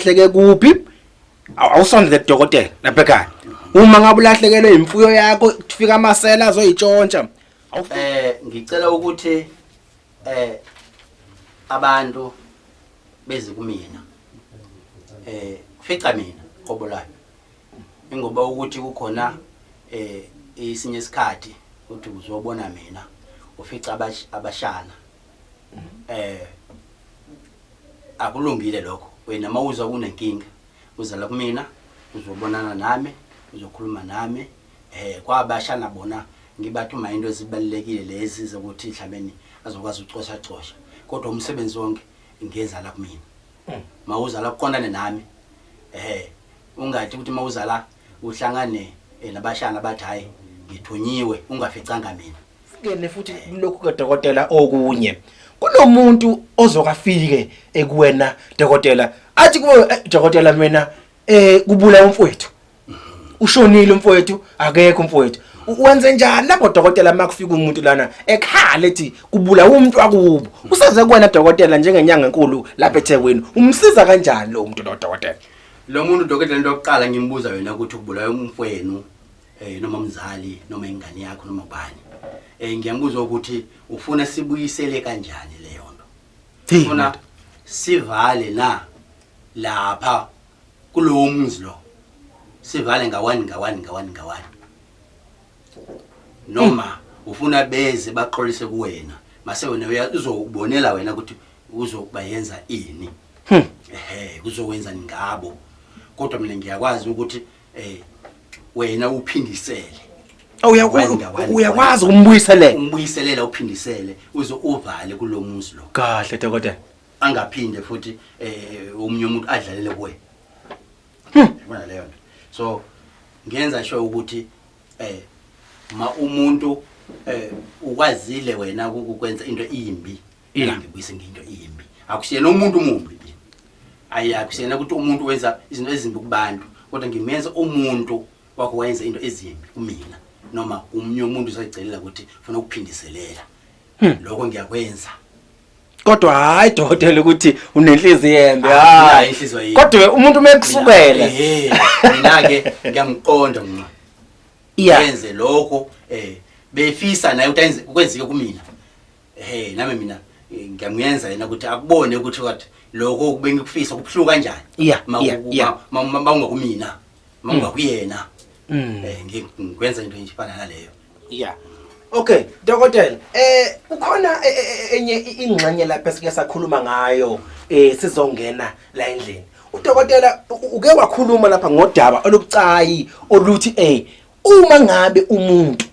hleke kuphi awusondele dokotela lapha ekhaya uma ngabe ulahlekelwe imfuyo yakho kufika amasela azoyitshontsha ngicela ukuthi abantu beze kumina fica mina qobolayo ingoba ukuthi kukhona isinye isikhathi ukuthi uzobona mina ufica abashana akulungile lokho wena mawuza kunenkinga uza la kumina uzobonana nami uzokhuluma nami kwabashana bona ngibathuma into ezibalekile lezi zokuthi mhlabeni azokwazi ucosha kodwa umsebenzi wonke ngeza la kumina mawuza la kuqondane nami ungathi ukuthi mawuza la uhlangane nabashana abathi hayi ngithonyiwe ungaficanga mina ngene futhi lokhu kadokotela okunye kunomuntu ozokafike ekuwena dokotela athi kuwe dokotela mina kubula umfowethu ushonile umfowethu akekho umfowethu wenze njani lapho dokotela makufika umuntu lana ekhala ethi kubula umuntu akubo usaze kuwena dokotela njengenyanga enkulu lapha eThekwini umsiza kanjani lo muntu lo dokotela lo muntu dokotela into yokuqala ngimbuza wena ukuthi kubula umfowenu noma umzali noma ingane yakho noma ubani ngiyambuza ukuthi ufuna sibuyisele kanjani leyo nto ufuna sivale na lapha kulowo muzi lo sivale ngawani noma ufuna beze baxolise kuwena mase wena uzobonela wena ukuthi uzokubayenza ini uzokwenza ngabo kodwa mina ngiyakwazi ukuthi wena uphindisele uyakwazi umbuyiselela uphindisele uze uvale kulomuzi lo kahle dokotela angaphinde futhi umunye umuntu adlalele kuwe ubona leyo nto so ngenza sure ukuthi umuntu ukwazile wena ukwenza into imbi ngibuyise ngento imbi akusiyena umuntu mumbi akusiyena ukuthi umuntu wenza izinto ezimbi kubantu kodwa ngimenza umuntu wakho wenza into ezimbi kumina noma umunye umuntu usayicelela ukuthi ufuna ukuphindiselela lokho ngiyakwenza kodwa hayi dokotela ukuthi unenhliziyo embi hayi kodwa umuntu mekusukela mina ke ngiyamqonda mina yenze lokho befisa naye ukuthi kwenzeke kumina nami mina ngiyamyenza yena ukuthi akubone ukuthi kathi lokho kubengikufisa kubhluka kanjani mawungakumina mawungakuyena ngikwenza into efana naleyo okay dokotela ukhona enye ingxenye lapha esike sakhuluma ngayo sizongena la endlini udokotela uke wakhuluma lapha ngodaba olubucayi oluthi uma ngabe umuntu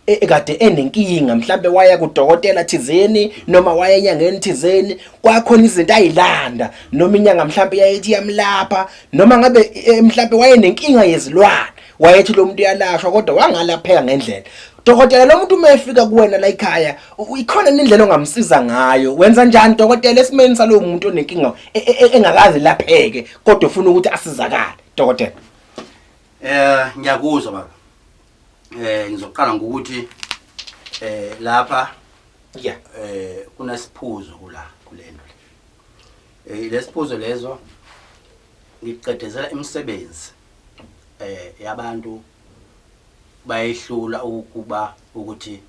ekade enenkinga mhlambe waya kudokotela thizeni noma waya enyangeni thizeni kwakhona izinto ayilanda noma inyanga mhlambe yayithi yamlapha noma ngabe mhlambe waye nenkinga yezilwane wayethi lo muntu uyalashwa kodwa wangalapheka ngendlela dokotela lo muntu umefika kuwena la ekhaya ikhona indlela ongamsiza ngayo wenza njani dokotela esimeni salo muntu onenkinga engakazi lapheke kodwa ufuna ukuthi asizakale dokotela ngiyakuzwa baba ngizoqala ngokuthi lapha kunasiphuzo kulento lesiphuzo lezo ngiqedezela imisebenzi yabantu bayihlula ukuthi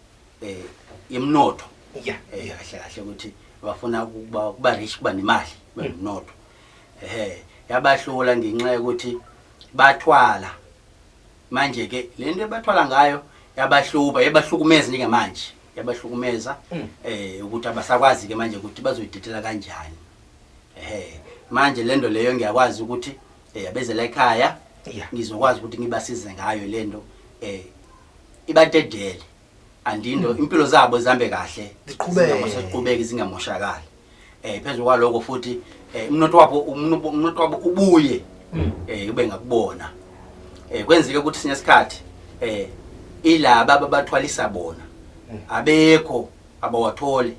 imnotho kahle ukuthi bafuna kuba rich kuba nemali benomnotho yabahlula ngenxa yokuthi bathwala manje ke lento bathwala ngayo yabahlukumeza njengamanje yabahlukumeza ukuthi abasakwazi ke manje ukuthi bazoyidedela kanjani manje lento leyo ngiyakwazi ukuthi yabezela ekhaya ngizokwazi ukuthi ngibasize ngayo lento ibadedele andindo impilo zabo zihambe kahle ziqhubeke zingamoshakali phezulu kwaloko futhi umnotho wabo ubuye ube ngakubona kwenzeke ukuthi sinye isikhathi ilaba abathwalisa bona abekho abawathole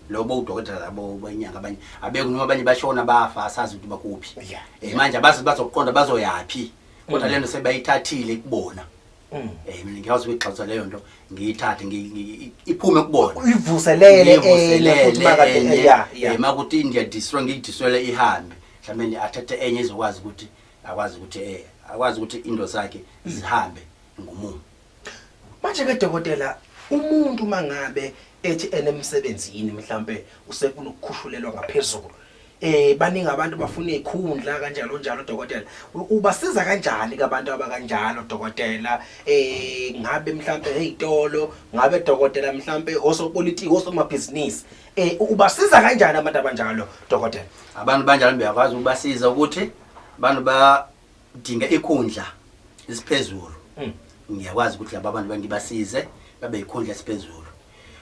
lobo udokotela labo banyanga abanye abekho noma abanye bashona bafa asazi ukuthi bakuphi manje bazoqonda bazoyapi kodwa lento sebayithathile kubona mina ngiyazi ukuthi leyo nto ngiyithathe iphume kubona uyivuselele futhi makuthi India destroy ngidiswele ihambe mhlawumbe athathe enye izokwazi ukuthi akwazi ukuthi into zakhe zihambe ngomumo. Manje ke dokotela umuntu mangabe ethi enemsebenzini mhlambe usefuna ukukhushulelwa ngaphezulu baningi abantu bafuna izikhundla kanjalo njalo dokotela ubasiza kanjani kubantu abakanjalo dokotela ngabe mhlambe ezitolo ngabe dokotela mhlambe osopolitiki osomabhizinisi ubasiza kanjani abantu abanjalo dokotela? Abantu banjalo beyakwazi ukubasiza ukuthi abantu badinga ikhundla isiphezulu. Ngiyakwazi ukuthi laba abantu bangibasize babe ikhundla esiphezulu.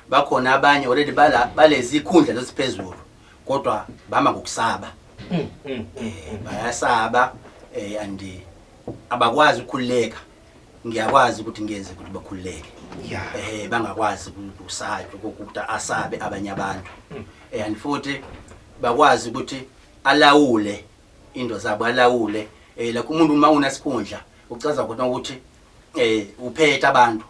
Bakhona abanye already balezi ikhundla lesiphezulu kodwa bama ngokusaba. Bayasaba and abakwazi ukukhuleka. Ngiyakwazi ukuthi ngenze ukuthi bakhuleke. Bangakwazi ukusatha ukuthi asabe abanye abantu. And futhi bakwazi ukuthi alawule into zabo alawule la kumuntu uma unasikhundla ucaza ukuthi uphethe abantu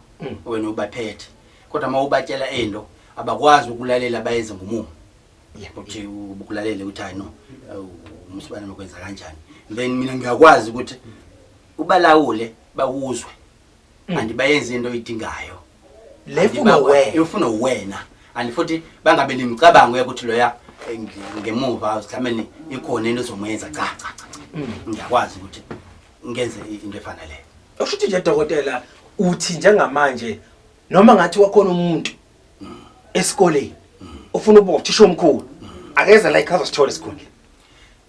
wena ubaphethe kodwa uma ubatshela into abakwazi ukulalela bayenze ngomumo ukuthi ukulalele ukuthi hayi no umsibane makwenza kanjani. Then mina ngiyakwazi ukuthi ubalawule bawuzwe and bayenze into oyidingayo ufuna wena and futhi bangabe nimicabango ukuthi loya ngemuva mhlawumbe ikhona into ezomenza cha. Ngiyakwazi ukuthi ngenze into efanele. Ushuthi nje dokotela uthi njengamanje noma ngathi wakhona umuntu esikoleni ufuna ukuba uthisha omkhulu akeze la ikhaza sithole isikhundla.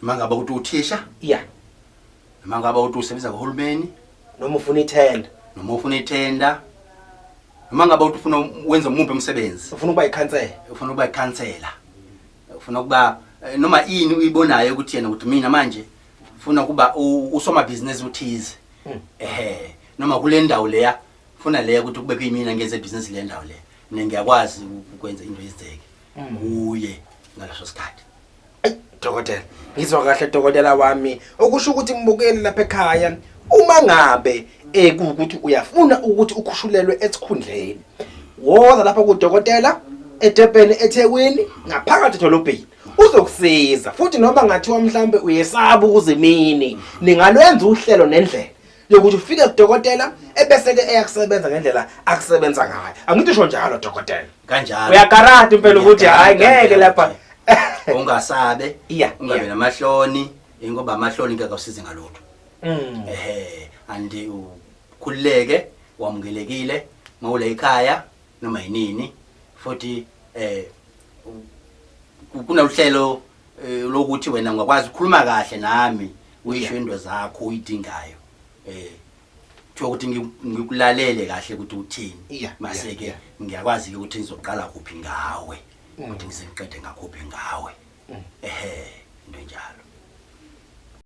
Noma ngabe ukuthi uthisha noma ngabe ukuthi usebenza kohulumeni noma ufuna ithenda noma ngabe ukuthi ufuna wenza umuphi umsebenzi ufuna ukuba ikhansela ufuna ukuba noma ini uyibonayo ukuthi yena ukuthi mina manje ufuna kuba usomabhizinisi uthize noma kule ndawo leya ufuna leya ukuthi kubeke imina ngenze business le ndawo le mina ngiyakwazi ukwenza into ezizeke uye ngalaso sikhathi. Dokotela ngizwa kahle dokotela wami okusho ukuthi mbukeli lapha ekhaya uma ngabe ukuthi uyafuna ukuthi ukhushulelwe esikhundleni woza lapha ku dokotela eDurban eThekwini ngaphakathi edolobheni uzokusiza futhi noma ngathiwa mhlambe uyesaba ukuzimini ningalwenza uhlelo nendlela yokuthi ufike kudokotela ebese ke eyakusebenza ngendlela akusebenza ngayo. Angithi njalo dokotela kanjalo uyakarata impela ukuthi hayi ngeke lapha ungasabe ungabe namahloni ngoba amahloni ngeke akusize ngalutho. And ukhuleke wamukelekile mawule ekhaya noma yinini futhi kunohlelo lokuthi wena ungakwazi ukukhuluma kahle nami uyisho into zakho uyidingayo kuthiwa ukuthi ngikulalele kahle ukuthi uthini maseke ngiyakwazi ukuthi ngizoqala kuphi ngawe ukuthi ngiseqede ngakuphi ngawe into njalo.